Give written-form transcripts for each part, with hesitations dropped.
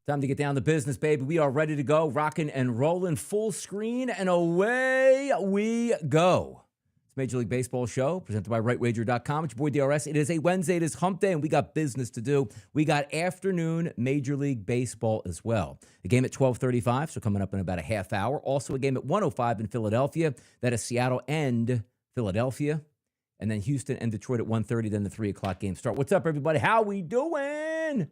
Time to get down to business, baby. We are ready to go, rocking and rolling, full screen, and away we go. It's Major League Baseball show presented by RightWager.com. It's your boy DRS. It is a Wednesday. It is hump day, and we got business to do. We got afternoon Major League Baseball as well. The game at 12:35, so coming up in about a half hour. Also a game at 1:05 in Philadelphia. That is Seattle and Philadelphia. And then Houston and Detroit at 1:30. Then the 3 o'clock game start. What's up, everybody? How we doing?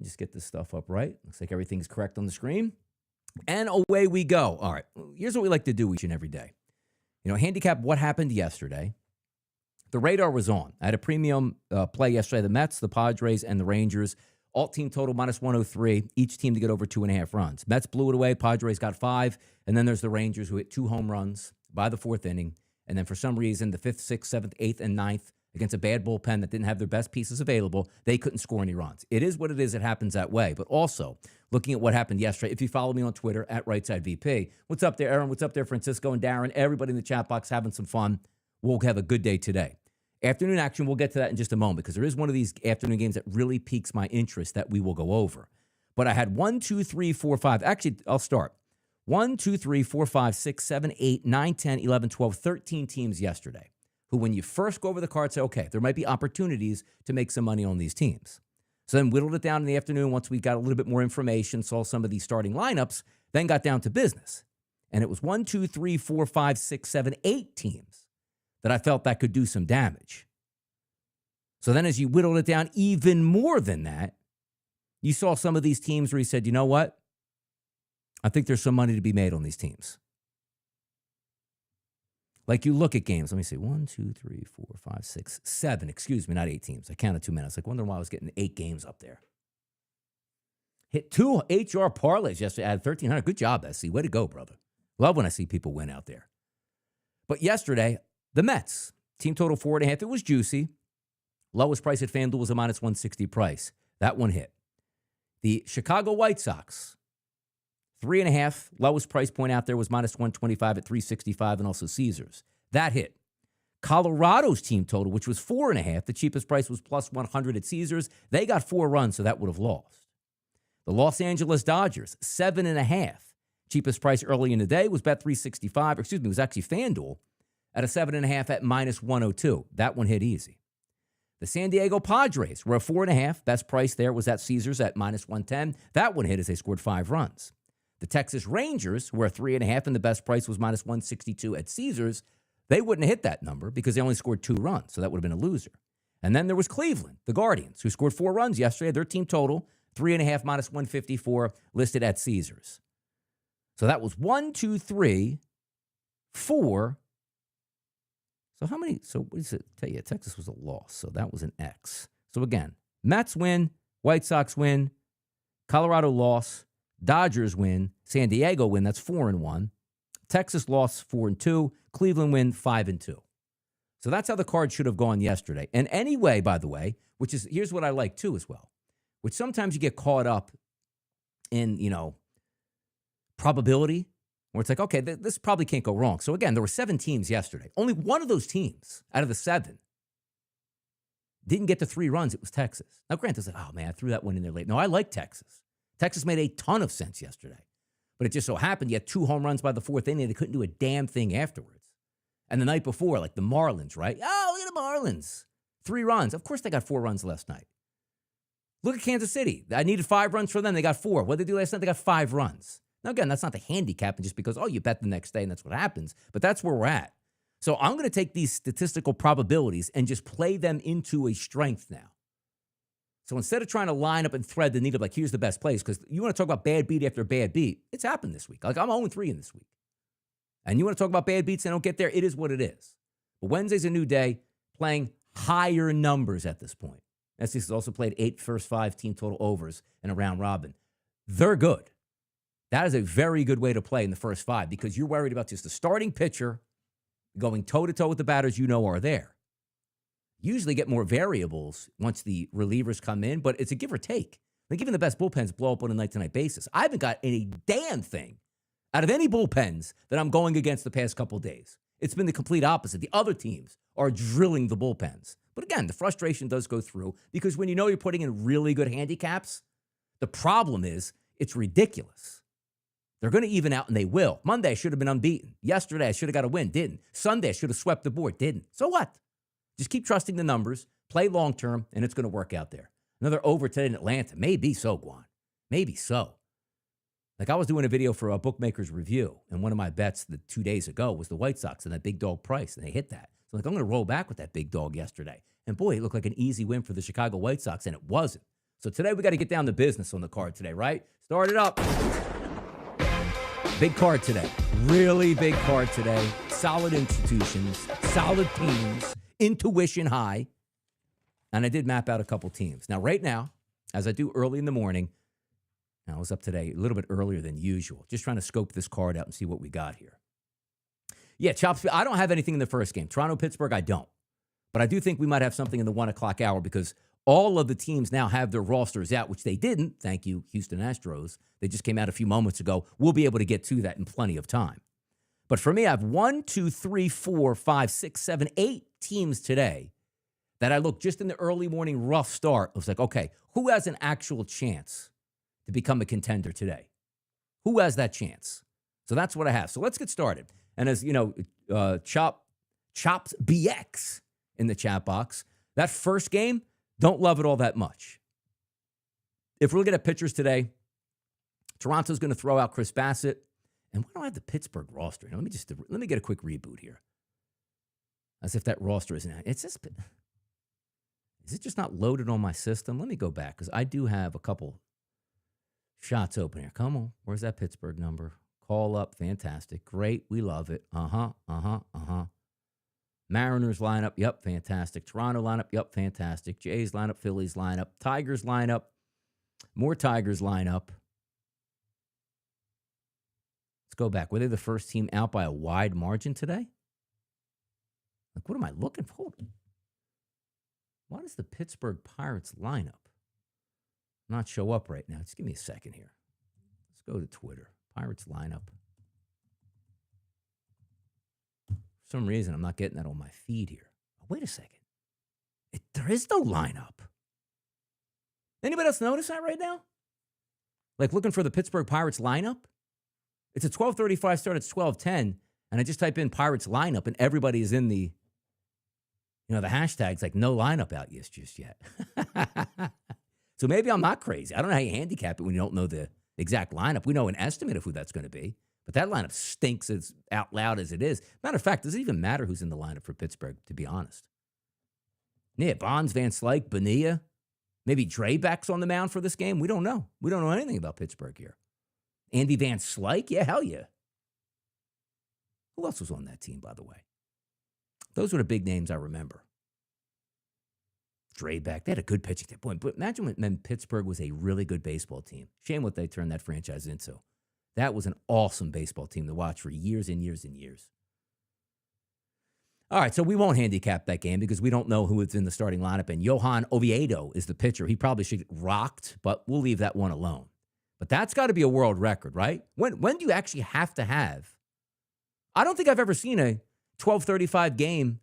Just get this stuff up right. Looks like everything's correct on the screen. And away we go. All right. Here's what we like to do each and every day. You know, handicap what happened yesterday. The radar was on. I had a premium play yesterday. The Mets, the Padres, and the Rangers. Alt team total minus 103. Each team to get over 2.5 runs. Mets blew it away. Padres got 5. And then there's the Rangers who hit 2 home runs by the 4th inning. And then for some reason, the 5th, 6th, 7th, 8th, and 9th, against a bad bullpen that didn't have their best pieces available, they couldn't score any runs. It is what it is. It happens that way. But also, looking at what happened yesterday, if you follow me on Twitter, at RightSideVP, what's up there, Aaron? What's up there, Francisco and Darren? Everybody in the chat box having some fun. We'll have a good day today. Afternoon action, we'll get to that in just a moment because there is one of these afternoon games that really piques my interest that we will go over. But I had 1, 2, 3, 4, 5. Actually, I'll start. 1, 2, 3, 4, 5, 6, 7, 8, 9, 10, 11, 12, 13 teams yesterday who, when you first go over the card, say, okay, there might be opportunities to make some money on these teams. So then whittled it down in the afternoon once we got a little bit more information, saw some of these starting lineups, then got down to business. And it was 1, 2, 3, 4, 5, 6, 7, 8 teams that I felt that could do some damage. So then as you whittled it down even more than that, you saw some of these teams where you said, you know what? I think there's some money to be made on these teams. Like you look at games, let me see, 1, 2, 3, 4, 5, 6, 7, excuse me, not 8 teams. I counted 2 minutes. Like wondering why I was getting 8 games up there. Hit 2 HR parlays yesterday, added 1,300. Good job, SC. Way to go, brother. Love when I see people win out there. But yesterday, the Mets, team total 4.5. It was juicy. Lowest price at FanDuel was a minus 160 price. That one hit. The Chicago White Sox, 3.5, lowest price point out there was minus 125 at 365, and also Caesars. That hit. Colorado's team total, which was 4.5, the cheapest price was plus 100 at Caesars. They got 4 runs, so that would have lost. The Los Angeles Dodgers, 7.5. Cheapest price early in the day was bet 365, it was actually FanDuel, at a 7.5 at minus 102. That one hit easy. The San Diego Padres were a 4.5. Best price there was at Caesars at minus 110. That one hit as they scored 5 runs. The Texas Rangers were a 3.5, and the best price was minus 162 at Caesars. They wouldn't have hit that number because they only scored 2 runs, so that would have been a loser. And then there was Cleveland, the Guardians, who scored 4 runs yesterday. Their team total, 3.5 minus 154, listed at Caesars. So that was 1, 2, 3, 4. So how many? So what does it tell you? Texas was a loss, so that was an X. So again, Mets win, White Sox win, Colorado loss, Dodgers win, San Diego win, that's 4-1. Texas lost 4-2, Cleveland win 5-2. So that's how the card should have gone yesterday. And anyway, by the way, which is, here's what I like too as well, which sometimes you get caught up in, probability, where it's like, okay, this probably can't go wrong. So again, there were 7 teams yesterday. Only one of those teams out of the 7 didn't get to 3 runs. It was Texas. Now, granted, it's like, oh man, I threw that one in there late. No, I like Texas. Texas made a ton of sense yesterday. But it just so happened you had 2 home runs by the 4th inning. They couldn't do a damn thing afterwards. And the night before, like the Marlins, right? Oh, look at the Marlins. 3 runs. Of course they got 4 runs last night. Look at Kansas City. I needed 5 runs for them. They got 4. What did they do last night? They got 5 runs. Now, again, that's not the handicap just because, you bet the next day and that's what happens. But that's where we're at. So I'm going to take these statistical probabilities and just play them into a strength now. So instead of trying to line up and thread the needle, like here's the best plays, because you want to talk about bad beat after bad beat, it's happened this week. Like I'm 0-3 in this week. And you want to talk about bad beats and don't get there, it is what it is. But Wednesday's a new day, playing higher numbers at this point. SC has also played 8 first 5 team total overs in a round robin. They're good. That is a very good way to play in the first 5 because you're worried about just the starting pitcher going toe-to-toe with the batters are there. Usually get more variables once the relievers come in, but it's a give or take. Like even the best bullpens blow up on a night-to-night basis. I haven't got any damn thing out of any bullpens that I'm going against the past couple of days. It's been the complete opposite. The other teams are drilling the bullpens. But again, the frustration does go through because when you know you're putting in really good handicaps, The problem is it's ridiculous. They're going to even out, and they will. Monday, I should have been unbeaten. Yesterday, I should have got a win. Didn't. Sunday, I should have swept the board. Didn't. So what? Just keep trusting the numbers, play long-term, and it's going to work out there. Another over today in Atlanta. Maybe so, Guan. Maybe so. Like I was doing a video for a Bookmaker's Review, and one of my bets 2 days ago was the White Sox and that big dog price, and they hit that. So like, I'm going to roll back with that big dog yesterday. And boy, it looked like an easy win for the Chicago White Sox, and it wasn't. So today we got to get down to business on the card today, right? Start it up. Big card today. Really big card today. Solid institutions, solid teams, intuition high. And I did map out a couple teams. Now, right now, as I do early in the morning, I was up today a little bit earlier than usual, just trying to scope this card out and see what we got here. Yeah, Chops, I don't have anything in the first game. Toronto-Pittsburgh, I don't. But I do think we might have something in the 1 o'clock hour because all of the teams now have their rosters out, which they didn't. Thank you, Houston Astros. They just came out a few moments ago. We'll be able to get to that in plenty of time. But for me, I have 1, 2, 3, 4, 5, 6, 7, 8 teams today that I look just in the early morning rough start. I was like, okay, who has an actual chance to become a contender today? Who has that chance? So that's what I have. So let's get started. And as you know, Chops BX in the chat box, that first game, don't love it all that much. If we're looking at pitchers today, Toronto's going to throw out Chris Bassett. And why don't I have the Pittsburgh roster? Now, let me get a quick reboot here. As if that roster isn't out. Is it just not loaded on my system? Let me go back because I do have a couple shots open here. Come on. Where's that Pittsburgh number? Call up. Fantastic. Great. We love it. Mariners lineup. Yep. Fantastic. Toronto lineup. Yep. Fantastic. Jays lineup. Phillies lineup. Tigers lineup. More Tigers lineup. Let's go back. Were they the first team out by a wide margin today? Like, what am I looking for? Hold on. Why does the Pittsburgh Pirates lineup not show up right now? Just give me a second here. Let's go to Twitter. Pirates lineup. For some reason, I'm not getting that on my feed here. Oh, wait a second. There is no lineup. Anybody else notice that right now? Like looking for the Pittsburgh Pirates lineup? It's a 12:35 start. It's 12:10. And I just type in Pirates lineup and everybody is in the hashtag's like no lineup out just yet. So maybe I'm not crazy. I don't know how you handicap it when you don't know the exact lineup. We know an estimate of who that's going to be, but that lineup stinks as out loud as it is. Matter of fact, does it even matter who's in the lineup for Pittsburgh, to be honest? Yeah, Bonds, Van Slyke, Bonilla, maybe Dreybeck's on the mound for this game. We don't know. We don't know anything about Pittsburgh here. Andy Van Slyke? Yeah, hell yeah. Who else was on that team, by the way? Those were the big names I remember. Dreybeck, they had a good pitching team. Boy, but imagine when Pittsburgh was a really good baseball team. Shame what they turned that franchise into. That was an awesome baseball team to watch for years and years and years. All right, so we won't handicap that game because we don't know who is in the starting lineup. And Johan Oviedo is the pitcher. He probably should get rocked, but we'll leave that one alone. But that's got to be a world record, right? When do you actually have to have? I don't think I've ever seen a 12:35 game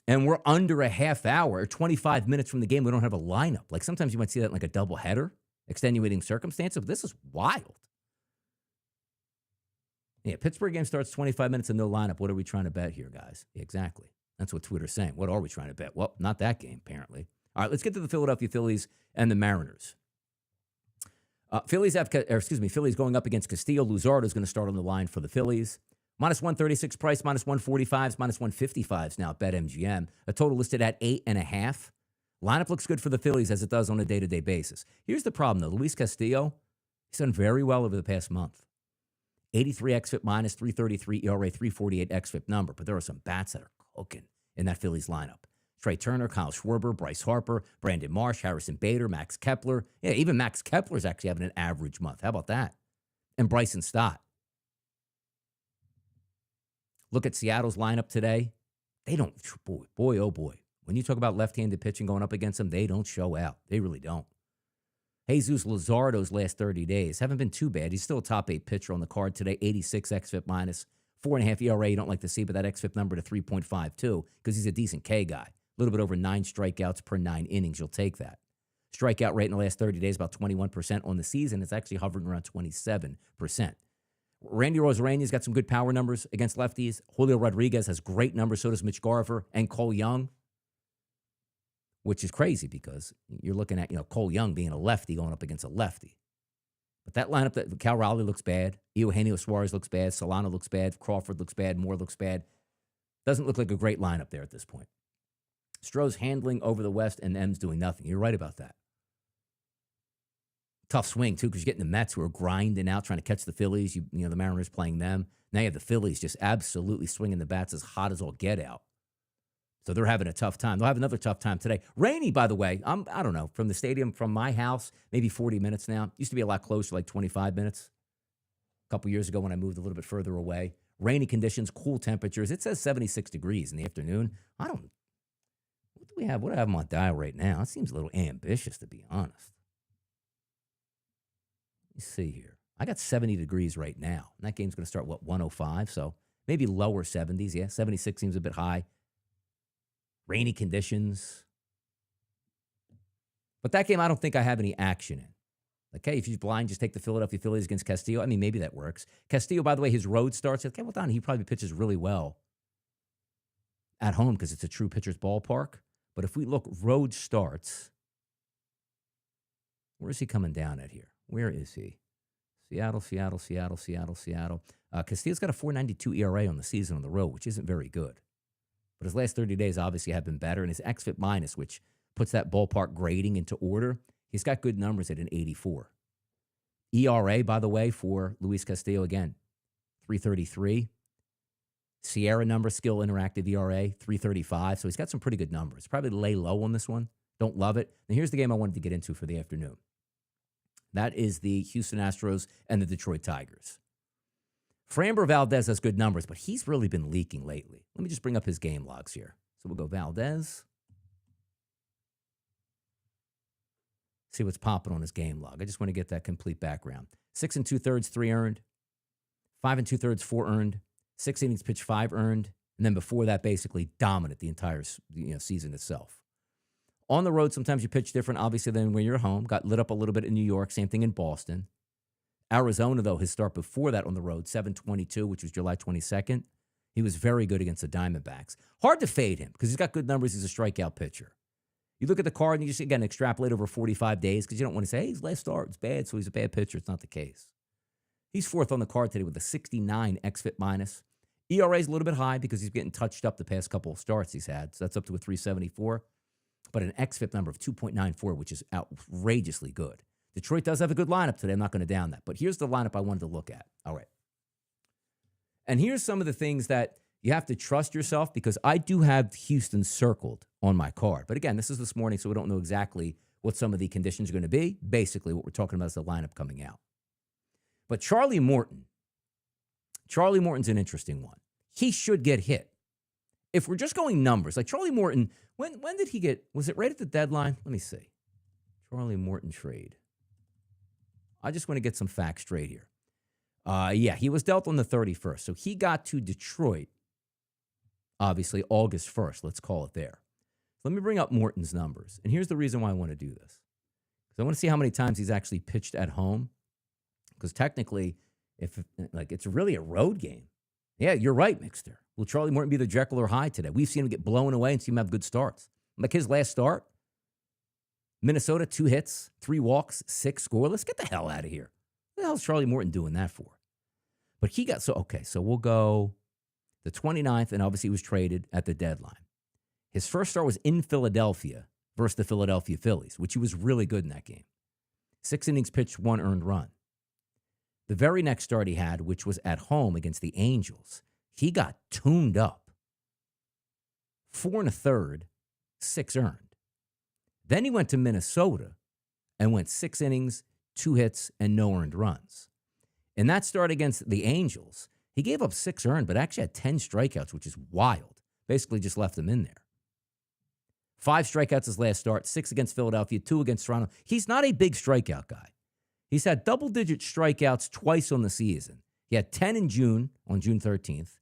and we're under a half hour or 25 minutes from the game. We don't have a lineup. Like sometimes you might see that in like a doubleheader, extenuating circumstances, but this is wild. Yeah, Pittsburgh game starts 25 minutes and no lineup. What are we trying to bet here, guys? Exactly. That's what Twitter's saying. What are we trying to bet? Well, not that game, apparently. All right, let's get to the Philadelphia Phillies and the Mariners. Phillies going up against Castillo. Luzardo is going to start on the line for the Phillies. Minus 136 price, minus 145s, minus 155s now at BetMGM. A total listed at 8.5. Lineup looks good for the Phillies as it does on a day-to-day basis. Here's the problem, though. Luis Castillo, he's done very well over the past month. 83 xFIP minus, 333 ERA, 348 xFIP number. But there are some bats that are cooking in that Phillies lineup. Trey Turner, Kyle Schwarber, Bryce Harper, Brandon Marsh, Harrison Bader, Max Kepler. Yeah, even Max Kepler is actually having an average month. How about that? And Bryson Stott. Look at Seattle's lineup today. They don't, boy, oh boy. When you talk about left-handed pitching going up against them, they don't show out. They really don't. Jesus Luzardo's last 30 days haven't been too bad. He's still a top 8 pitcher on the card today. 86 xFIP minus, 4.5 ERA. You don't like to see, but that xFIP number to 3.52 because he's a decent K guy. A little bit over 9 strikeouts per 9 innings. You'll take that. Strikeout rate in the last 30 days, about 21% on the season. It's actually hovering around 27%. Randy Rosarania's got some good power numbers against lefties. Julio Rodriguez has great numbers. So does Mitch Garver and Cole Young, which is crazy because you're looking at, Cole Young being a lefty going up against a lefty. But that lineup, that Cal Raleigh looks bad. Eugenio Suarez looks bad. Solano looks bad. Crawford looks bad. Moore looks bad. Doesn't look like a great lineup there at this point. Stroh's handling over the West and M's doing nothing. You're right about that. Tough swing, too, because you're getting the Mets who are grinding out, trying to catch the Phillies. The Mariners playing them. Now you have the Phillies just absolutely swinging the bats as hot as all get out. So they're having a tough time. They'll have another tough time today. Rainy, by the way. I don't know. From the stadium, from my house, maybe 40 minutes now. Used to be a lot closer, like 25 minutes. A couple years ago when I moved a little bit further away. Rainy conditions, cool temperatures. It says 76 degrees in the afternoon. What do we have? What do I have on my dial right now? It seems a little ambitious, to be honest. Let me see here. I got 70 degrees right now. And that game's going to start, 105? So maybe lower 70s. Yeah, 76 seems a bit high. Rainy conditions. But that game, I don't think I have any action in. Like, hey, if you're blind, just take the Philadelphia Phillies against Castillo. I mean, maybe that works. Castillo, by the way, his road starts. Okay, well, Donnie, he probably pitches really well at home because it's a true pitcher's ballpark. But if we look, road starts, where is he coming down at here? Where is he? Seattle. Castillo's got a 4.92 ERA on the season on the road, which isn't very good. But his last 30 days obviously have been better. And his xFIP minus, which puts that ballpark grading into order, he's got good numbers at an 84. ERA, by the way, for Luis Castillo, again, 3.33. Sierra number, skill interactive ERA, 3.35. So he's got some pretty good numbers. Probably lay low on this one. Don't love it. And here's the game I wanted to get into for the afternoon. That is the Houston Astros and the Detroit Tigers. Framber Valdez has good numbers, but he's really been leaking lately. Let me just bring up his game logs here. So we'll go Valdez. See what's popping on his game log. I just want to get that complete background. 6 2/3, 3 earned. 5 2/3, 4 earned. 6 innings pitched, 5 earned. And then before that, basically dominant the entire season itself. On the road, sometimes you pitch different, obviously, than when you're at home. Got lit up a little bit in New York. Same thing in Boston. Arizona, though, his start before that on the road, 7-22, which was July 22nd. He was very good against the Diamondbacks. Hard to fade him because he's got good numbers. He's a strikeout pitcher. You look at the card and you just, again, extrapolate over 45 days because you don't want to say, hey, his last start was bad, so he's a bad pitcher. It's not the case. He's fourth on the card today with a 69 xFIP minus. ERA is a little bit high because he's getting touched up the past couple of starts he's had. So that's up to a 3.74. But an xFIP number of 2.94, which is outrageously good. Detroit does have a good lineup today. I'm not going to down that. But here's the lineup I wanted to look at. All right. And here's some of the things that you have to trust yourself because I do have Houston circled on my card. But again, this is this morning, so we don't know exactly what some of the conditions are going to be. Basically, what we're talking about is the lineup coming out. But Charlie Morton's an interesting one. He should get hit. If we're just going numbers, like Charlie Morton, when did he get, was it right at the deadline? Let me see. Charlie Morton trade. I just want to get some facts straight here. Yeah, he was dealt on the 31st. So he got to Detroit, obviously, August 1st. Let's call it there. Let me bring up Morton's numbers. And here's the reason why I want to do this. Because I want to see how many times he's actually pitched at home. Because technically, if it's really a road game. Yeah, you're right, Mixter. Will Charlie Morton be the Jekyll or Hyde today? We've seen him get blown away and see him have good starts. Like his last start, Minnesota, 2 hits, 3 walks, 6 scoreless. Get the hell out of here. What the hell is Charlie Morton doing that for? But he got, so we'll go the 29th, and obviously he was traded at the deadline. His first start was in Philadelphia versus the Philadelphia Phillies, which he was really good in that game. 6 innings pitched, 1 earned run. The very next start he had, which was at home against the Angels, he got tuned up. 4 1/3, 6 earned. Then he went to Minnesota and went 6 innings, 2 hits, and no earned runs. In that start against the Angels, he gave up 6 earned, but actually had 10 strikeouts, which is wild. Basically just left them in there. 5 strikeouts his last start, 6 against Philadelphia, 2 against Toronto. He's not a big strikeout guy. He's had double-digit strikeouts twice on the season. He had 10 in June, on June 13th.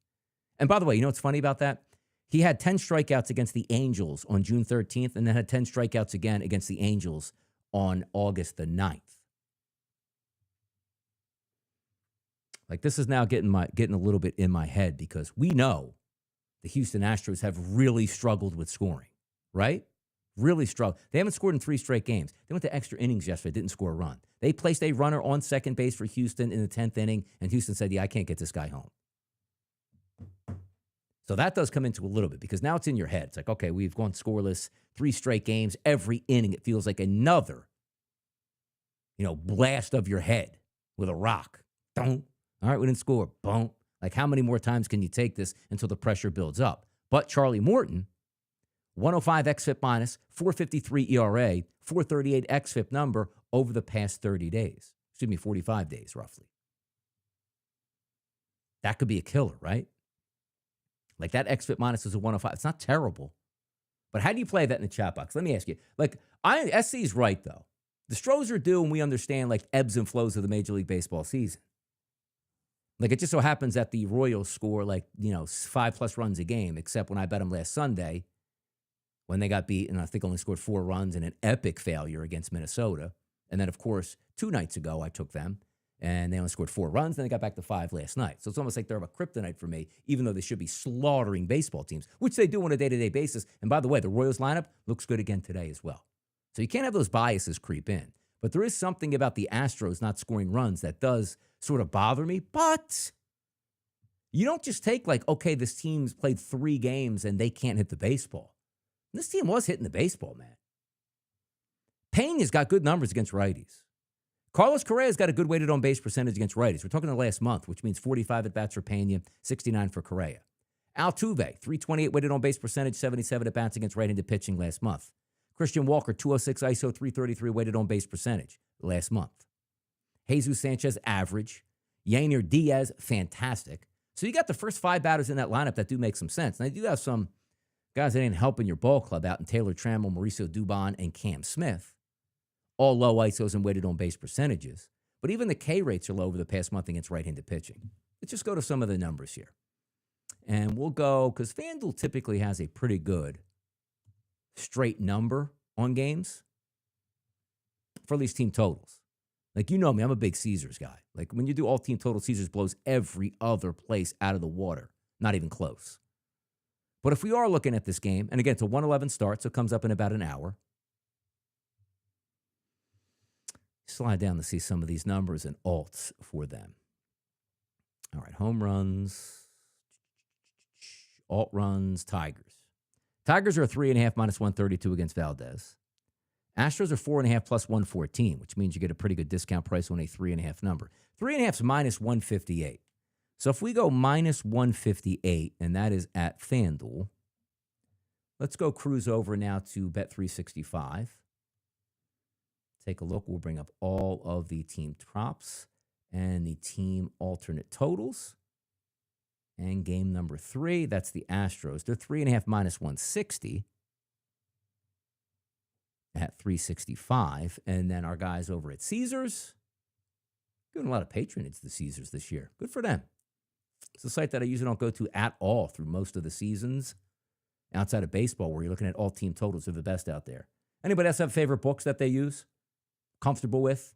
And by the way, you know what's funny about that? He had 10 strikeouts against the Angels on June 13th, and then had 10 strikeouts again against the Angels on August the 9th. Like, this is now getting a little bit in my head because we know the Houston Astros have really struggled with scoring, right? Really struggled. They haven't scored in 3 straight games. They went to extra innings yesterday, didn't score a run. They placed a runner on second base for Houston in the 10th inning, and Houston said, yeah, I can't get this guy home. So that does come into a little bit because now it's in your head. It's like, okay, we've gone scoreless 3 straight games. Every inning, it feels like another, blast of your head with a rock. Don't. All right, we didn't score. Boom. Like, how many more times can you take this until the pressure builds up? But Charlie Morton, 105 xFIP minus, 453 ERA, 438 xFIP number over the past 30 days. 45 days, roughly. That could be a killer, right? Like, that xFIP minus is a 105. It's not terrible. But how do you play that in the chat box? Let me ask you. SC's right, though. The Stros are due, and we understand, ebbs and flows of the Major League Baseball season. It just so happens that the Royals score 5+ runs a game, except when I bet them last Sunday when they got beat, and I think only scored 4 runs in an epic failure against Minnesota. And then, of course, 2 nights ago, I took them, and they only scored 4 runs. Then they got back to 5 last night. So it's almost like they're a kryptonite for me, even though they should be slaughtering baseball teams, which they do on a day-to-day basis. And by the way, the Royals lineup looks good again today as well. So you can't have those biases creep in. But there is something about the Astros not scoring runs that does sort of bother me. But you don't just take okay, this team's played 3 games and they can't hit the baseball. This team was hitting the baseball, man. Peña's got good numbers against righties. Carlos Correa's got a good weighted on base percentage against righties. We're talking the last month, which means 45 at-bats for Peña, 69 for Correa. Altuve, 328 weighted on base percentage, 77 at-bats against right-handed pitching last month. Christian Walker, 206 ISO, 333 weighted on base percentage last month. Jesus Sanchez, average. Yainer Diaz, fantastic. So you got the first 5 batters in that lineup that do make some sense. And they do have some guys that ain't helping your ball club out in Taylor Trammell, Mauricio Dubon, and Cam Smith. All low ISOs and weighted on base percentages. But even the K rates are low over the past month against right-handed pitching. Let's just go to some of the numbers here. And we'll go, because FanDuel typically has a pretty good straight number on games for these team totals. You know me, I'm a big Caesars guy. When you do all team total, Caesars blows every other place out of the water. Not even close. But if we are looking at this game, and again, it's a 1:11 start, so it comes up in about an hour. Slide down to see some of these numbers and alts for them. All right, home runs, alt runs, Tigers. Tigers are a 3.5 minus 132 against Valdez. Astros are 4.5 plus 114, which means you get a pretty good discount price on a 3.5 number. 3.5 is minus 158. So if we go minus 158, and that is at FanDuel, let's go cruise over now to Bet365. Take a look. We'll bring up all of the team props and the team alternate totals. And game number 3, that's the Astros. They're 3.5 minus 160 at 365. And then our guys over at Caesars, giving a lot of patronage to Caesars this year. Good for them. It's a site that I usually don't go to at all through most of the seasons outside of baseball, where you're looking at all team totals. They're the best out there. Anybody else have favorite books that they use? Comfortable with?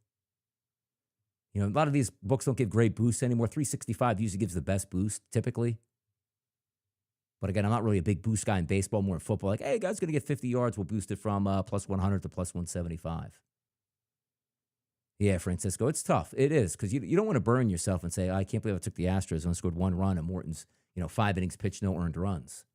A lot of these books don't give great boosts anymore. 365 usually gives the best boost, typically. But again, I'm not really a big boost guy in baseball, more in football. Hey, guy's going to get 50 yards. We'll boost it from plus 100 to plus 175. Yeah, Francisco, it's tough. It is, because you don't want to burn yourself and say, I can't believe I took the Astros and scored 1 run, and Morton's 5 innings pitched, no earned runs.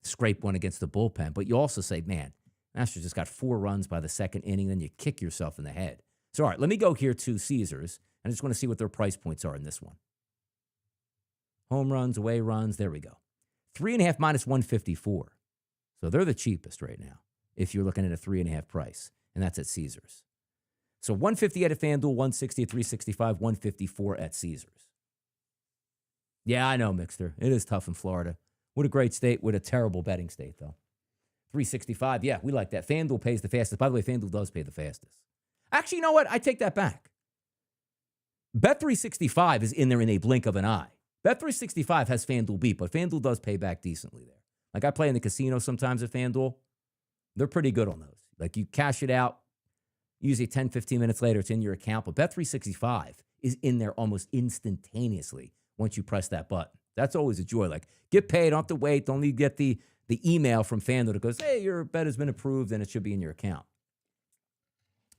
Scrape one against the bullpen. But you also say, man, Astros just got 4 runs by the second inning, then you kick yourself in the head. So, all right, let me go here to Caesars. I just want to see what their price points are in this one. Home runs, away runs, there we go. 3.5 minus 154. So they're the cheapest right now if you're looking at a 3.5 price, and that's at Caesars. So 158 at FanDuel, 160 at 365, 154 at Caesars. Yeah, I know, Mixter. It is tough in Florida. What a great state. What a terrible betting state, though. 365, yeah, we like that. FanDuel pays the fastest. By the way, FanDuel does pay the fastest. Actually, you know what? I take that back. Bet365 is in there in a blink of an eye. Bet365 has FanDuel beat, but FanDuel does pay back decently there. I play in the casino sometimes at FanDuel. They're pretty good on those. You cash it out, Usually 10, 15 minutes later, it's in your account. But Bet365 is in there almost instantaneously once you press that button. That's always a joy. Like, get paid, don't have to wait. Don't need to get the email from FanDuel that goes, hey, your bet has been approved and it should be in your account.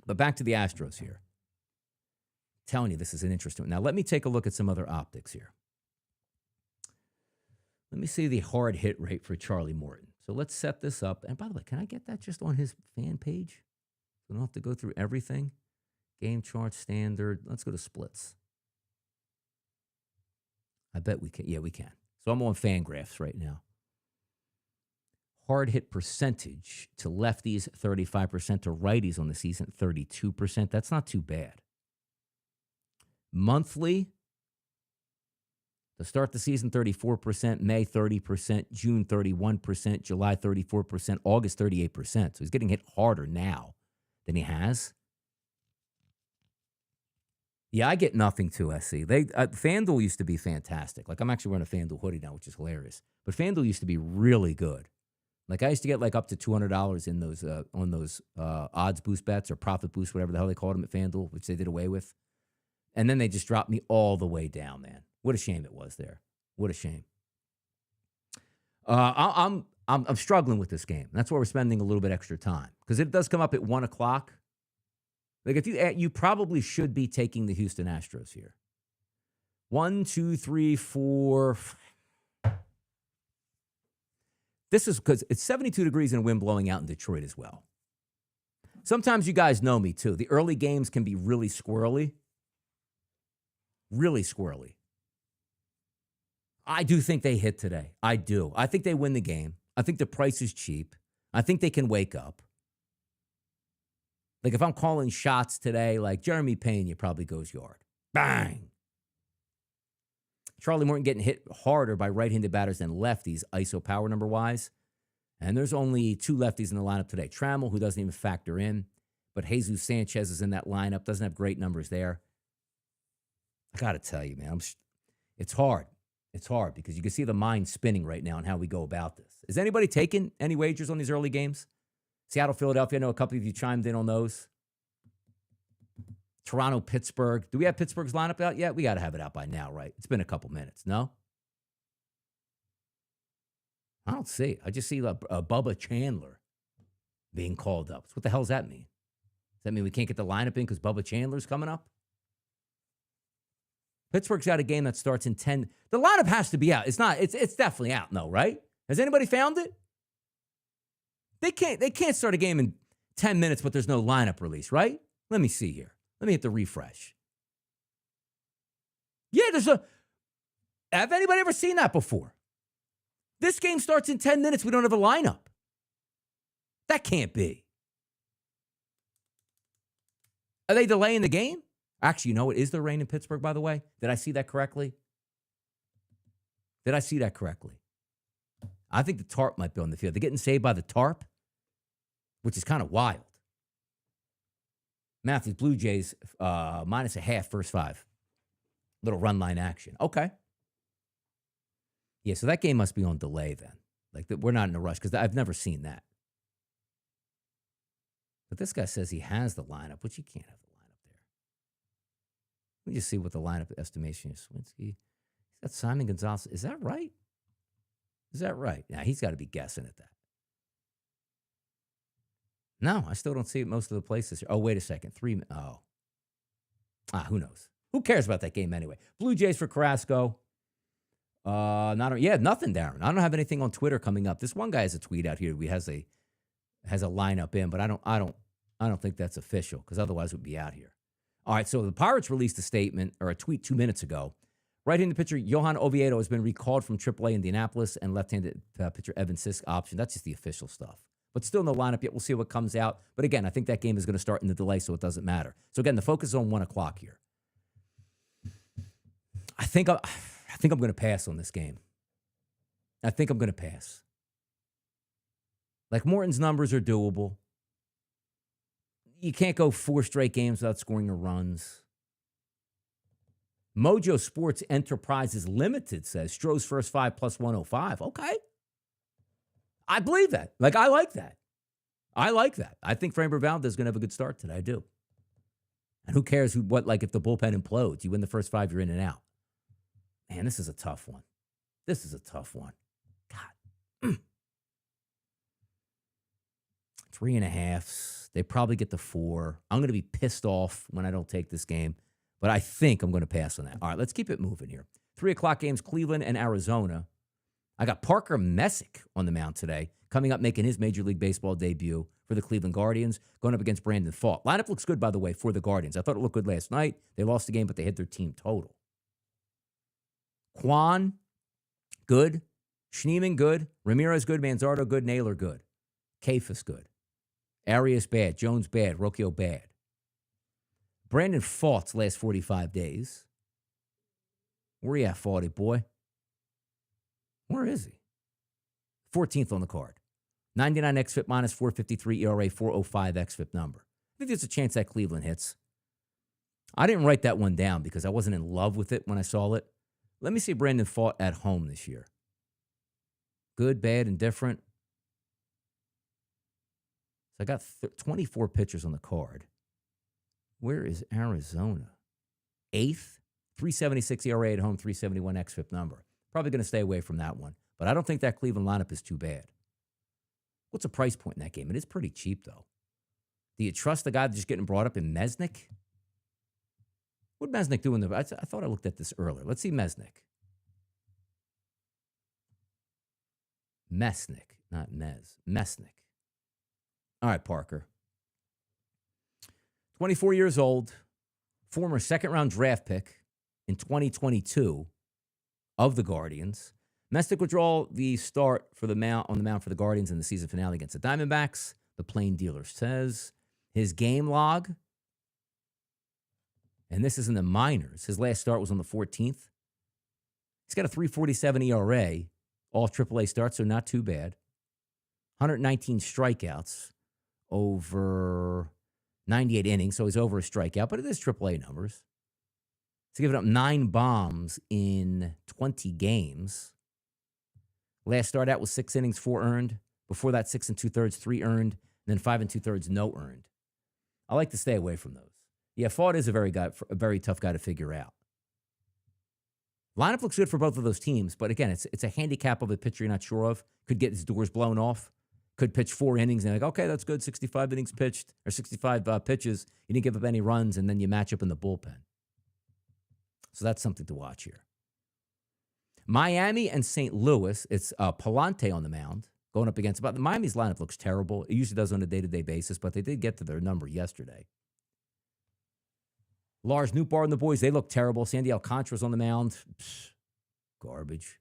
But back to the Astros here. I'm telling you, this is an interesting one. Now, let me take a look at some other optics here. Let me see the hard hit rate for Charlie Morton. So let's set this up. And by the way, can I get that just on his fan page? So I don't have to go through everything. Game chart, standard. Let's go to splits. I bet we can. Yeah, we can. So I'm on Fangraphs right now. Hard hit percentage to lefties, 35%, to righties on the season, 32%. That's not too bad. Monthly, to start the season, 34%, May, 30%, June, 31%, July, 34%, August, 38%. So he's getting hit harder now than he has. Yeah, I get nothing to SC. FanDuel used to be fantastic. Like, I'm actually wearing a FanDuel hoodie now, which is hilarious. But FanDuel used to be really good. Like, I used to get like up to $200 in those on those odds boost bets or profit boost, whatever the hell they called them at FanDuel, which they did away with. And then they just dropped me all the way down, man. What a shame it was there. What a shame. I'm struggling with this game. That's why we're spending a little bit extra time, because it does come up at 1 o'clock. Like, if you probably should be taking the Houston Astros here. 1, 2, 3, 4. This is because it's 72 degrees and wind blowing out in Detroit as well. Sometimes you guys know me too. The early games can be really squirrely. Really squirrely. I do think they hit today. I do. I think they win the game. I think the price is cheap. I think they can wake up. Like, if I'm calling shots today, like Jeremy Pena probably goes yard. Bang. Charlie Morton getting hit harder by right-handed batters than lefties, ISO power number-wise. And there's only 2 lefties in the lineup today. Trammell, who doesn't even factor in. But Jesus Sanchez is in that lineup. Doesn't have great numbers there. I got to tell you, man, it's hard. It's hard because you can see the mind spinning right now on how we go about this. Is anybody taking any wagers on these early games? Seattle, Philadelphia, I know a couple of you chimed in on those. Toronto, Pittsburgh. Do we have Pittsburgh's lineup out yet? We got to have it out by now, right? It's been a couple minutes, no? I don't see it. I just see Bubba Chandler being called up. So what the hell does that mean? Does that mean we can't get the lineup in because Bubba Chandler's coming up? Pittsburgh's got a game that starts in 10. The lineup has to be out. It's not. It's definitely out, no, right? Has anybody found it? They can't start a game in 10 minutes, but there's no lineup release, right? Let me see here. Let me hit the refresh. Yeah, have anybody ever seen that before? This game starts in 10 minutes. We don't have a lineup. That can't be. Are they delaying the game? Actually, you know what? Is there rain in Pittsburgh, by the way? Did I see that correctly? I think the tarp might be on the field. They're getting saved by the tarp, which is kind of wild. Matthews, Blue Jays, -0.5, first 5. Little run line action. Okay. Yeah, so that game must be on delay then. Like, we're not in a rush because I've never seen that. But this guy says he has the lineup, which you can't have the lineup there. Let me just see what the lineup estimation is. Swinsky. He's got Simon Gonzalez. Is that right? Yeah, he's got to be guessing at that. No, I still don't see it most of the places. Oh, wait a second. 3. Oh. Who knows? Who cares about that game anyway? Blue Jays for Carrasco. Nothing, Darren. I don't have anything on Twitter coming up. This one guy has a tweet out here. He has a lineup in, but I don't think that's official because otherwise we'd be out here. All right, so the Pirates released a statement or a tweet 2 minutes ago. Right-handed pitcher Johan Oviedo has been recalled from AAA Indianapolis, and left-handed pitcher Evan Sisk option. That's just the official stuff. But still no lineup yet. We'll see what comes out. But again, I think that game is going to start in the delay, so it doesn't matter. So again, the focus is on 1 o'clock here. I think I'm going to pass on this game. I think I'm going to pass. Like, Morton's numbers are doable. You can't go 4 straight games without scoring your runs. Mojo Sports Enterprises Limited says Stroh's first 5 plus 105. Okay. I believe that. Like, I like that. I like that. I think Framber Valdez is going to have a good start today. I do. And who cares if the bullpen implodes? You win the first 5, you're in and out. Man, this is a tough one. This is a tough one. God. 3.5. They probably get the 4. I'm going to be pissed off when I don't take this game, but I think I'm going to pass on that. All right, let's keep it moving here. 3 o'clock games, Cleveland and Arizona. I got Parker Messick on the mound today, coming up making his Major League Baseball debut for the Cleveland Guardians, going up against Brandon Pfaadt. Lineup looks good, by the way, for the Guardians. I thought it looked good last night. They lost the game, but they hit their team total. Kwan, good. Schneemann, good. Ramirez, good. Manzardo, good. Naylor, good. Kafis, good. Arias, bad. Jones, bad. Rocchio, bad. Brandon Pfaadt's last 45 days. Where you at, Fawdy boy? Where is he? 14th on the card. 99 xFIP minus 453 ERA, 405 xFIP number. I think there's a chance that Cleveland hits. I didn't write that one down because I wasn't in love with it when I saw it. Let me see Brandon Pfaadt at home this year. Good, bad, and different. So I got 24 pitchers on the card. Where is Arizona? 8th, 376 ERA at home, 371 xFIP number. Probably going to stay away from that one. But I don't think that Cleveland lineup is too bad. What's the price point in that game? It is pretty cheap, though. Do you trust the guy that's just getting brought up in Mesnick? What did Mesnick do in the... I thought I looked at this earlier. Let's see Mesnick. Mesnick, not Mez. Mesnick. All right, Parker. 24 years old, former second-round draft pick in 2022 of the Guardians. Mesnick would draw the start for on the mound for the Guardians in the season finale against the Diamondbacks. The Plain Dealer says his game log, and this is in the minors. His last start was on the 14th. He's got a 3.47 ERA, all AAA starts, so not too bad. 119 strikeouts over 98 innings, so he's over a strikeout, but it is AAA numbers. He's given up 9 bombs in 20 games. Last start out was 6 innings, 4 earned. Before that, 6 2/3, 3 earned, and then 5 2/3, no earned. I like to stay away from those. Yeah, Pfaadt is a very tough guy to figure out. Lineup looks good for both of those teams, but again, it's a handicap of a pitcher you're not sure of. Could get his doors blown off. Could pitch 4 innings and okay, that's good. 65 innings pitched, or 65 pitches. You didn't give up any runs, and then you match up in the bullpen. So that's something to watch here. Miami and St. Louis, it's Palante on the mound going up against. But Miami's lineup looks terrible. It usually does on a day-to-day basis, but they did get to their number yesterday. Lars Nootbaar and the boys, they look terrible. Sandy Alcantara's on the mound. Garbage.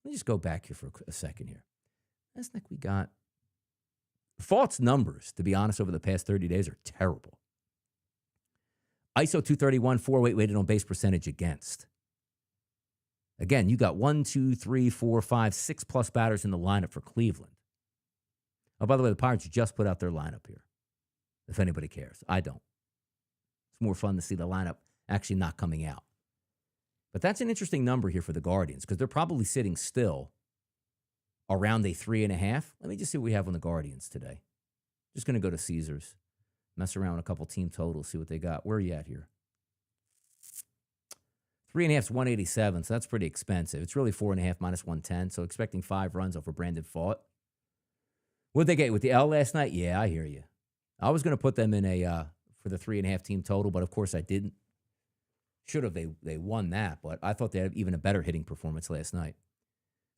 Let me just go back here for a second here. I think we got Pfaadt's numbers, to be honest, over the past 30 days are terrible. ISO 231, 408 weighted on base percentage against. Again, you got 1, 2, 3, 4, 5, 6 plus batters in the lineup for Cleveland. Oh, by the way, the Pirates just put out their lineup here, if anybody cares. I don't. It's more fun to see the lineup actually not coming out. But that's an interesting number here for the Guardians because they're probably sitting still around a 3.5. Let me just see what we have on the Guardians today. Just going to go to Caesars, mess around with a couple team totals, see what they got. Where are you at here? 3.5 is 187, so that's pretty expensive. It's really 4.5 minus 110, so expecting 5 runs over Brandon Pfaadt. What'd they get with the L last night? Yeah, I hear you. I was going to put them in for the 3.5 team total, but of course I didn't. Should have. They won that, but I thought they had even a better hitting performance last night.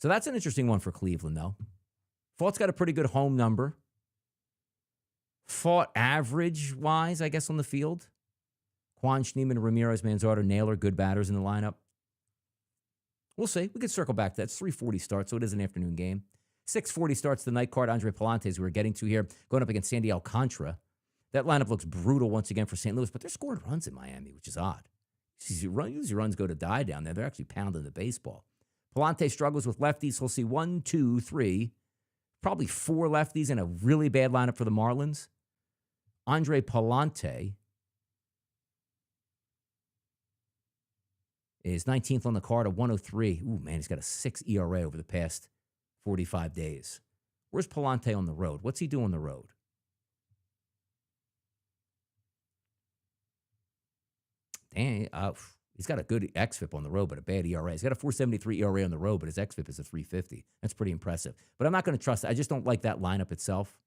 So that's an interesting one for Cleveland, though. Pfaadt's got a pretty good home number. Pfaadt average-wise, I guess, on the field. Quan, Schneemann, Ramirez, Manzardo, Naylor, good batters in the lineup. We'll see. We could circle back to that. It's 3:40 start, so it is an afternoon game. 6:40 starts the night card. Andre Palantes, we're getting to here, going up against Sandy Alcantara. That lineup looks brutal once again for St. Louis, but they're scoring runs in Miami, which is odd. Usually runs go to die down there. They're actually pounding the baseball. Palante struggles with lefties. He'll see 1, 2, 3, probably 4 lefties in a really bad lineup for the Marlins. Andre Palante is 19th on the card, a 103. Ooh, man, he's got a 6 ERA over the past 45 days. Where's Palante on the road? What's he doing on the road? Dang, he's got a good xFIP on the road, but a bad ERA. He's got a 4.73 ERA on the road, but his xFIP is a 3.50. That's pretty impressive. But I'm not going to trust it. I just don't like that lineup itself.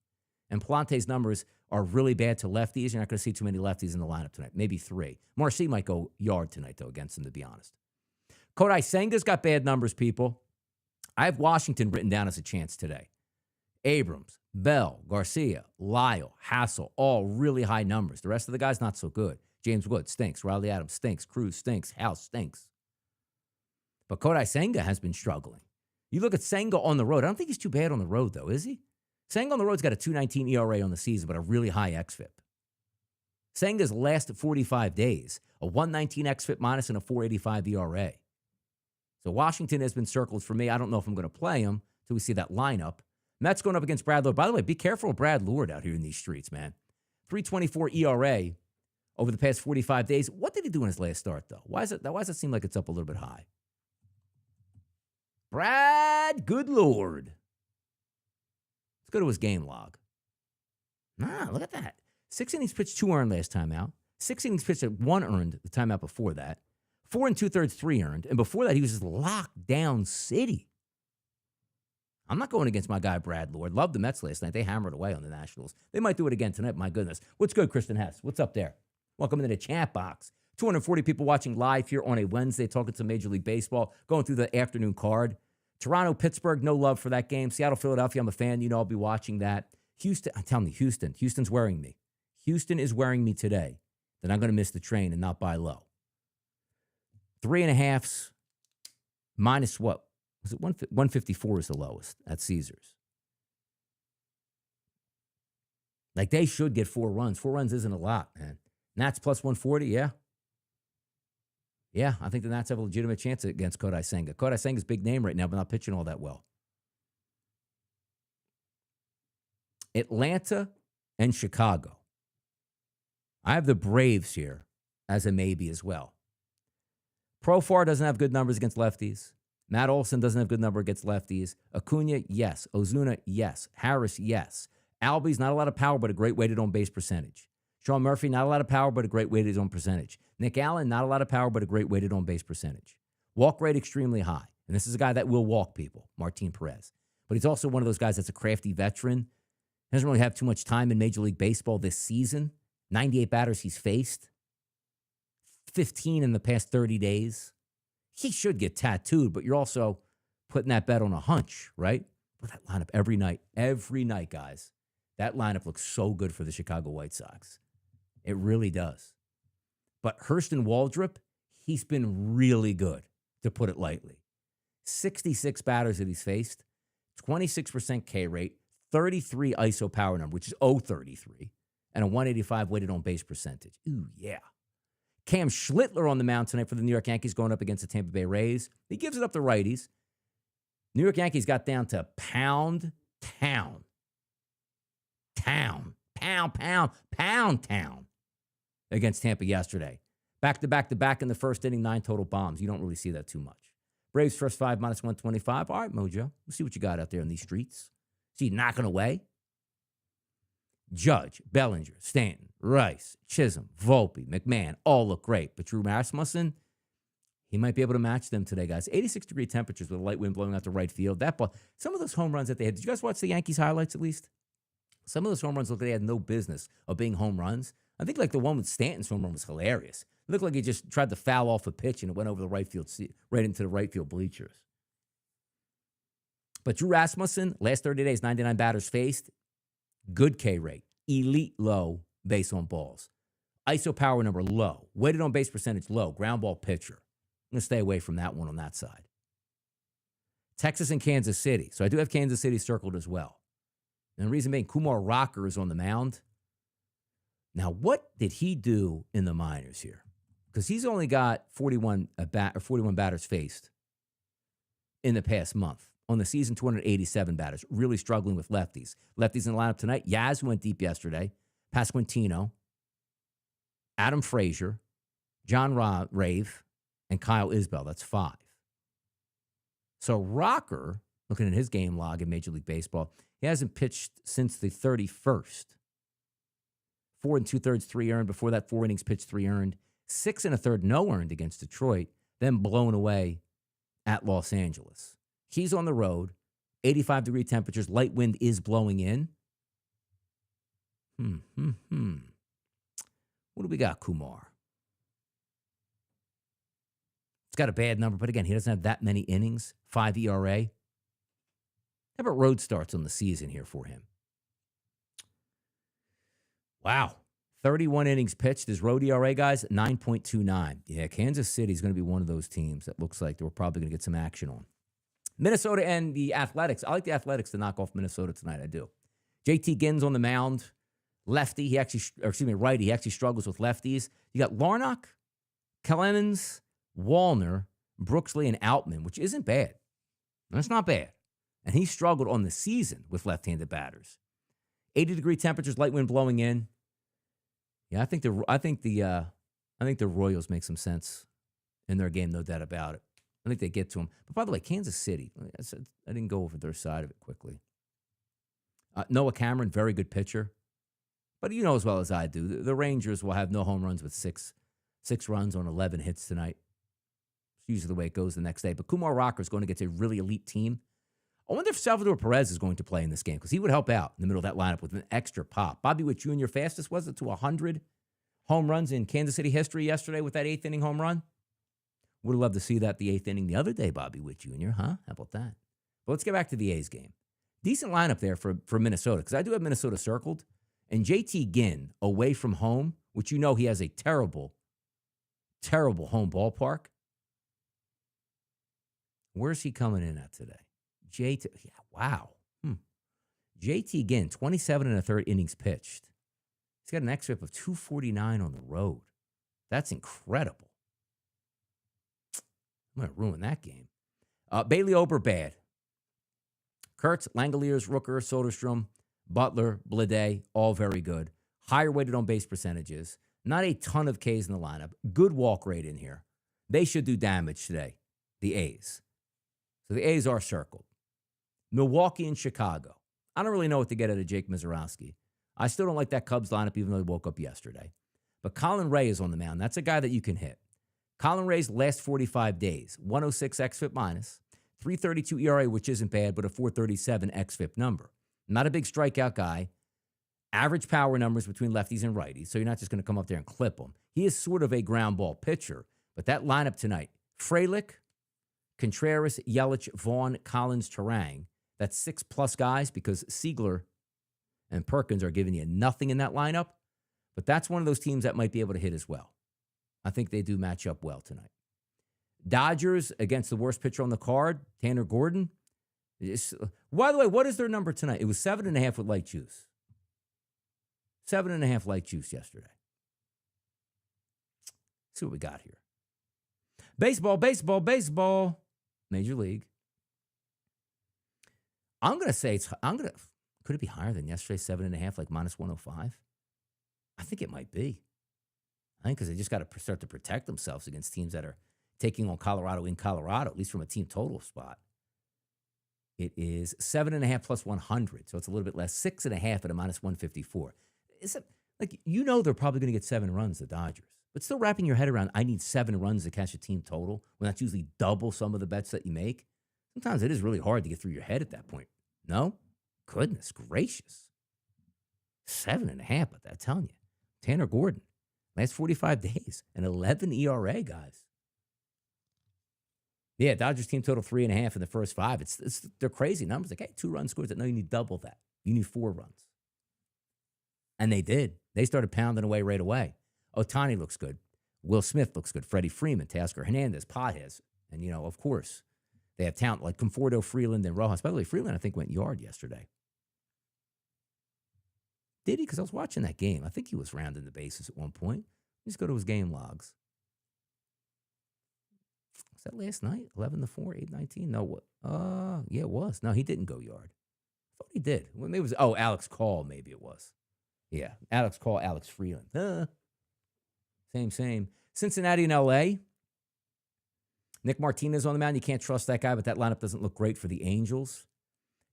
And Palante's numbers are really bad to lefties. You're not going to see too many lefties in the lineup tonight. Maybe 3. Marcy might go yard tonight, though, against him, to be honest. Kodai Senga's got bad numbers, people. I have Washington written down as a chance today. Abrams, Bell, Garcia, Lyle, Hassel, all really high numbers. The rest of the guys, not so good. James Wood stinks. Riley Adams stinks. Cruz stinks. House stinks. But Kodai Senga has been struggling. You look at Senga on the road. I don't think he's too bad on the road, though, is he? Senga on the road's got a 2.19 ERA on the season, but a really high xFIP. Senga's last 45 days, a 1.19 xFIP minus and a 4.85 ERA. So Washington has been circled for me. I don't know if I'm going to play him until we see that lineup. Mets going up against Brad Lord. By the way, be careful of Brad Lord out here in these streets, man. 3.24 ERA over the past 45 days. What did he do in his last start, though? Why does it seem like it's up a little bit high? Brad, good Lord. Let's go to his game log. Look at that. 6 innings pitched, 2 earned last time out. 6 innings pitched at 1 earned the time out before that. 4 2/3, 3 earned. And before that, he was just locked down city. I'm not going against my guy, Brad Lord. Loved the Mets last night. They hammered away on the Nationals. They might do it again tonight. My goodness. What's good, Kristen Hess? What's up there? Welcome into the chat box. 240 people watching live here on a Wednesday, talking to Major League Baseball, going through the afternoon card. Toronto, Pittsburgh, no love for that game. Seattle, Philadelphia, I'm a fan. You know, I'll be watching that. Houston, I'm telling you, Houston's wearing me. Houston is wearing me today. Then I'm going to miss the train and not buy low. 3.5s minus what? Was it 154 is the lowest at Caesars? Like, they should get 4 runs. 4 runs isn't a lot, man. Nats plus 140, yeah. Yeah, I think the Nats have a legitimate chance against Kodai Senga. Kodai Senga's big name right now, but not pitching all that well. Atlanta and Chicago. I have the Braves here as a maybe as well. Profar doesn't have good numbers against lefties. Matt Olson doesn't have good number against lefties. Acuna, yes. Ozuna, yes. Harris, yes. Albies, not a lot of power, but a great weighted on base percentage. Sean Murphy, not a lot of power, but a great weighted on percentage. Nick Allen, not a lot of power, but a great weighted on base percentage. Walk rate extremely high. And this is a guy that will walk people, Martin Perez. But he's also one of those guys that's a crafty veteran. He doesn't really have too much time in Major League Baseball this season. 98 batters he's faced. 15 in the past 30 days. He should get tattooed, but you're also putting that bet on a hunch, right? But that lineup every night, guys. That lineup looks so good for the Chicago White Sox. It really does. But Hurston Waldrop, he's been really good, to put it lightly. 66 batters that he's faced, 26% K rate, 33 ISO power number, which is 033, and a 185 weighted on base percentage. Ooh, yeah. Cam Schlittler on the mound tonight for the New York Yankees going up against the Tampa Bay Rays. He gives it up to righties. New York Yankees got down to pound town against Tampa yesterday. Back to back in the first inning, 9 total bombs. You don't really see that too much. Braves first 5 minus 125. All right, Mojo. We'll see what you got out there in these streets. See, knocking away. Judge, Bellinger, Stanton, Rice, Chisholm, Volpe, McMahon, all look great. But Drew Rasmussen, he might be able to match them today, guys. 86-degree temperatures with a light wind blowing out to right field. That ball, some of those home runs that they had. Did you guys watch the Yankees highlights at least? Some of those home runs looked like they had no business of being home runs. I think like the one with Stanton's home run was hilarious. It looked like he just tried to foul off a pitch and it went over the right field, right into the right field bleachers. But Drew Rasmussen, last 30 days, 99 batters faced. Good K rate. Elite low base on balls. ISO power number low. Weighted on base percentage low. Ground ball pitcher. I'm going to stay away from that one on that side. Texas and Kansas City. So I do have Kansas City circled as well. And the reason being, Kumar Rocker is on the mound. Now, what did he do in the minors here? Because he's only got 41 batters faced in the past month. On the season, 287 batters. Really struggling with lefties. Lefties in the lineup tonight. Yaz went deep yesterday. Pasquantino. Adam Frazier. John Rave. And Kyle Isbell. That's 5. So Rocker Looking at his game log in Major League Baseball, he hasn't pitched since the 31st. 4 2/3, 3 earned. Before that, 4 innings pitched, 3 earned. 6 1/3, no earned against Detroit, then blown away at Los Angeles. He's on the road, 85-degree temperatures, light wind is blowing in. What do we got, Kumar? It's got a bad number, but again, he doesn't have that many innings, 5 ERA. How about road starts on the season here for him? Wow. 31 innings pitched. His road ERA, guys, 9.29. Yeah, Kansas City is going to be one of those teams that looks like we're probably going to get some action on. Minnesota and the Athletics. I like the Athletics to knock off Minnesota tonight. I do. JT Ginn's on the mound. Lefty. Righty. He actually struggles with lefties. You got Larnach, Clemens, Wallner, Brooksley, and Outman, which isn't bad. That's not bad. And he struggled on the season with left-handed batters. 80-degree temperatures, light wind blowing in. Yeah, I think the Royals make some sense in their game, no doubt about it. I think they get to them. But by the way, Kansas City, I didn't go over their side of it quickly. Noah Cameron, very good pitcher. But you know as well as I do, the Rangers will have no home runs with six runs on 11 hits tonight. It's usually the way it goes the next day. But Kumar Rocker is going to get to a really elite team. I wonder if Salvador Perez is going to play in this game because he would help out in the middle of that lineup with an extra pop. Bobby Witt Jr. fastest, was it, to 100 home runs in Kansas City history yesterday with that 8th inning home run? Would have loved to see that the 8th inning the other day, Bobby Witt Jr., huh? How about that? But let's get back to the A's game. Decent lineup there for Minnesota because I do have Minnesota circled. And JT Ginn away from home, which you know he has a terrible, terrible home ballpark. Where's he coming in at today? Wow. JT Ginn, 27 1/3 innings pitched. He's got an xFIP of 249 on the road. That's incredible. I'm going to ruin that game. Bailey Ober, bad. Kurtz, Langeliers, Rooker, Soderstrom, Butler, Blade, all very good. Higher weighted on base percentages. Not a ton of Ks in the lineup. Good walk rate in here. They should do damage today, the A's. So the A's are circled. Milwaukee and Chicago. I don't really know what to get out of Jake Mizorowski. I still don't like that Cubs lineup, even though he woke up yesterday. But Colin Ray is on the mound. That's a guy that you can hit. Colin Ray's last 45 days, 106 xFIP minus, 332 ERA, which isn't bad, but a 437 xFIP number. Not a big strikeout guy. Average power numbers between lefties and righties, so you're not just going to come up there and clip him. He is sort of a ground ball pitcher, but that lineup tonight, Frelick, Contreras, Yelich, Vaughn, Collins, Turang, that's 6+ guys because Siegler and Perkins are giving you nothing in that lineup, but that's one of those teams that might be able to hit as well. I think they do match up well tonight. Dodgers against the worst pitcher on the card, Tanner Gordon. By the way, what is their number tonight? It was 7.5 with light juice. 7.5 light juice yesterday. Let's see what we got here. Baseball. Major League. I'm going to say could it be higher than yesterday? 7.5, like minus 105? I think it might be. I think because they just got to start to protect themselves against teams that are taking on Colorado in Colorado, at least from a team total spot. It is 7.5 plus 100, so it's a little bit less. 6.5 at a minus 154. They're probably going to get 7 runs, the Dodgers. But still wrapping your head around, I need 7 runs to catch a team total, when that's usually double some of the bets that you make. Sometimes it is really hard to get through your head at that point. No? Goodness gracious. 7.5, but I'm telling you. Tanner Gordon, last 45 days, an 11 ERA, guys. Yeah, Dodgers team total 3.5 in the first 5. They're crazy numbers. Like, hey, 2 runs scores. No, you need double that. You need 4 runs. And they did. They started pounding away right away. Ohtani looks good. Will Smith looks good. Freddie Freeman, Tasker Hernandez, Pages. And, of course, they have talent like Conforto, Freeland, and Rojas. By the way, Freeland, I think, went yard yesterday. Did he? Because I was watching that game. I think he was rounding the bases at one point. Let's go to his game logs. Was that last night? 11-4, 8-19? No, what? Yeah, it was. No, he didn't go yard. I thought he did. Well, maybe it was, Alex Call, maybe it was. Yeah, Alex Call, Alex Freeland. Same. Cincinnati and L.A. Nick Martinez on the mound. You can't trust that guy, but that lineup doesn't look great for the Angels.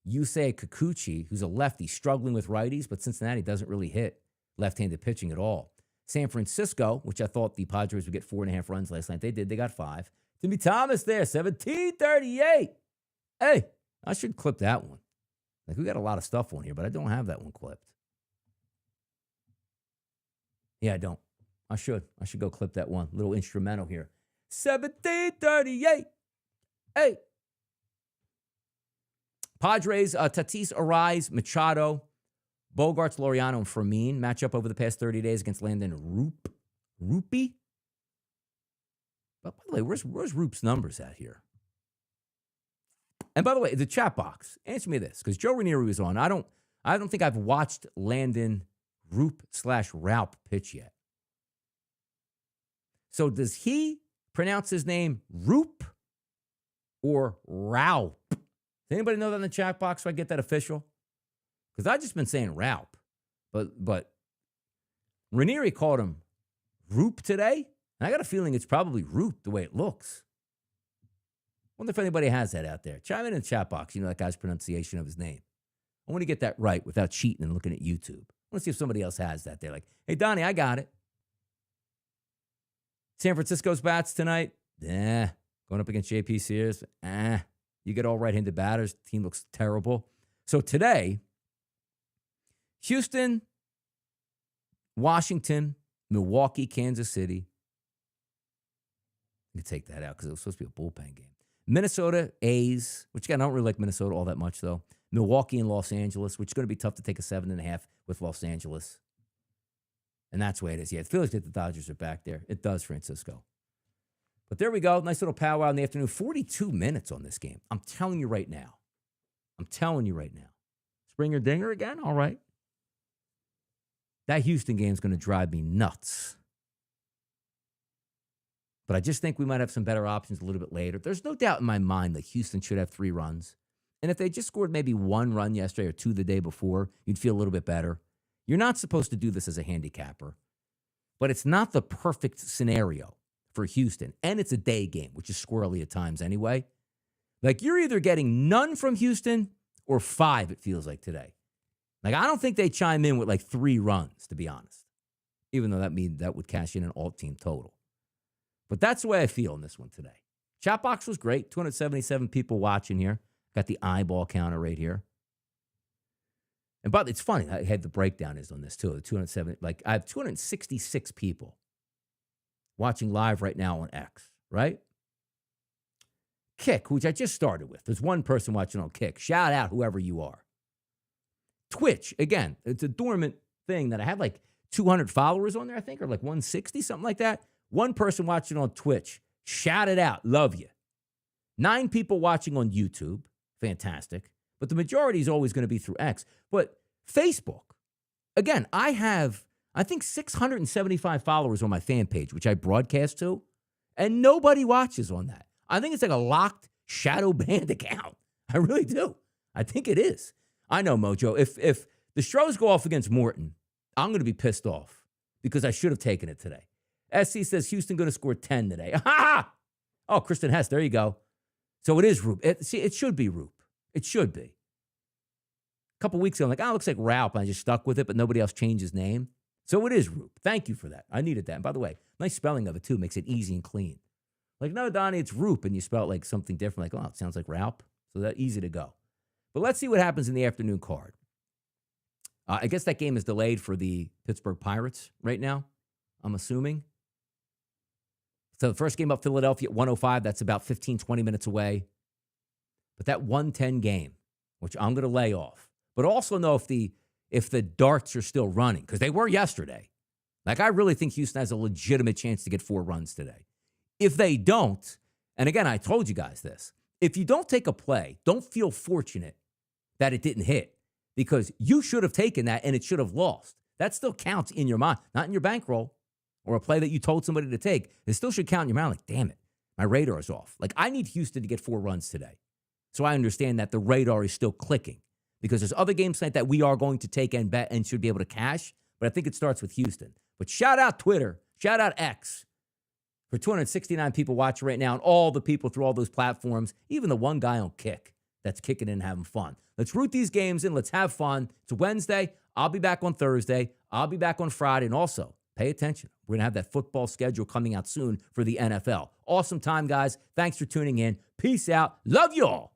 Yusei Kikuchi, who's a lefty, struggling with righties, but Cincinnati doesn't really hit left-handed pitching at all. San Francisco, which I thought the Padres would get 4.5 runs last night. They did. They got 5. Timmy Thomas there, 1738. Hey, I should clip that one. Like, we got a lot of stuff on here, but I don't have that one clipped. Yeah, I don't. I should go clip that one. Little instrumental here. 1738. Hey. Padres, Tatis, Arise, Machado, Bogarts, Laureano, and Fermin match up over the past 30 days against Landon Rupee. But by the way, where's Roop's numbers at here? And by the way, the chat box, answer me this, because Joe Ranieri was on. I don't think I've watched Landon Roop/Raup pitch yet. So does he pronounce his name Roop or Raup? Does anybody know that in the chat box so I get that official? Because I've just been saying Raup. But Ranieri called him Roop today. And I got a feeling it's probably Roop the way it looks. Wonder if anybody has that out there. Chime in the chat box. You know that guy's pronunciation of his name. I want to get that right without cheating and looking at YouTube. I want to see if somebody else has that there. Like, hey, Donnie, I got it. San Francisco's bats tonight. Going up against JP Sears. You get all right-handed batters. The team looks terrible. So today, Houston, Washington, Milwaukee, Kansas City. You can take that out because it was supposed to be a bullpen game. Minnesota, A's, which again, I don't really like Minnesota all that much, though. Milwaukee and Los Angeles, which is going to be tough to take a 7.5 with Los Angeles. And that's the way it is. Yeah, it feels like the Dodgers are back there. It does, Francisco. But there we go. Nice little powwow in the afternoon. 42 minutes on this game. I'm telling you right now. Springer Dinger again? All right. That Houston game is going to drive me nuts. But I just think we might have some better options a little bit later. There's no doubt in my mind that Houston should have 3 runs. And if they just scored maybe 1 run yesterday or 2 the day before, you'd feel a little bit better. You're not supposed to do this as a handicapper. But it's not the perfect scenario for Houston. And it's a day game, which is squirrely at times anyway. Like, you're either getting none from Houston or 5, it feels like today. Like, I don't think they chime in with like 3 runs, to be honest. Even though that would cash in an alt-team total. But that's the way I feel in this one today. Chat box was great. 277 people watching here. Got the eyeball counter right here. And but it's funny. I had the breakdown is on this too. The 270. Like, I have 266 people watching live right now on X. Right? Kick, which I just started with. There's one person watching on Kick. Shout out whoever you are. Twitch, again, it's a dormant thing that I have like 200 followers on there, I think, or like 160, something like that. One person watching on Twitch. Shout it out. Love you. 9 people watching on YouTube. Fantastic. But the majority is always going to be through X. But Facebook, again, I have, I think, 675 followers on my fan page, which I broadcast to, and nobody watches on that. I think it's like a locked shadow banned account. I really do. I think it is. I know, Mojo. If the Stros go off against Morton, I'm going to be pissed off because I should have taken it today. SC says Houston going to score 10 today. Ha! Oh, Kristen Hess, there you go. So it is Roop. It should be Roop. It should be. A couple weeks ago, I'm like, it looks like Raup. I just stuck with it, but nobody else changed his name. So it is Roop. Thank you for that. I needed that. And by the way, nice spelling of it, too. Makes it easy and clean. Like, no, Donnie, it's Roop, and you spell it like something different. Like, oh, it sounds like Raup. So that's easy to go. But let's see what happens in the afternoon card. I guess that game is delayed for the Pittsburgh Pirates right now, I'm assuming. So the first game up Philadelphia at 1:05, that's about 15, 20 minutes away. But that 1:10 game, which I'm going to lay off, but also know if the darts are still running, because they were yesterday. Like, I really think Houston has a legitimate chance to get 4 runs today. If they don't, and again, I told you guys this, if you don't take a play, don't feel fortunate that it didn't hit, because you should have taken that and it should have lost. That still counts in your mind, not in your bankroll or a play that you told somebody to take. It still should count in your mind. Like, damn it, my radar is off. Like, I need Houston to get 4 runs today. So I understand that the radar is still clicking, because there's other games tonight that we are going to take and bet and should be able to cash. But I think it starts with Houston. But shout out Twitter, shout out X, For 269 people watching right now, and all the people through all those platforms, even the one guy on Kick that's kicking in and having fun. Let's root these games in. Let's have fun. It's Wednesday. I'll be back on Thursday. I'll be back on Friday. And also, pay attention. We're going to have that football schedule coming out soon for the NFL. Awesome time, guys. Thanks for tuning in. Peace out. Love y'all.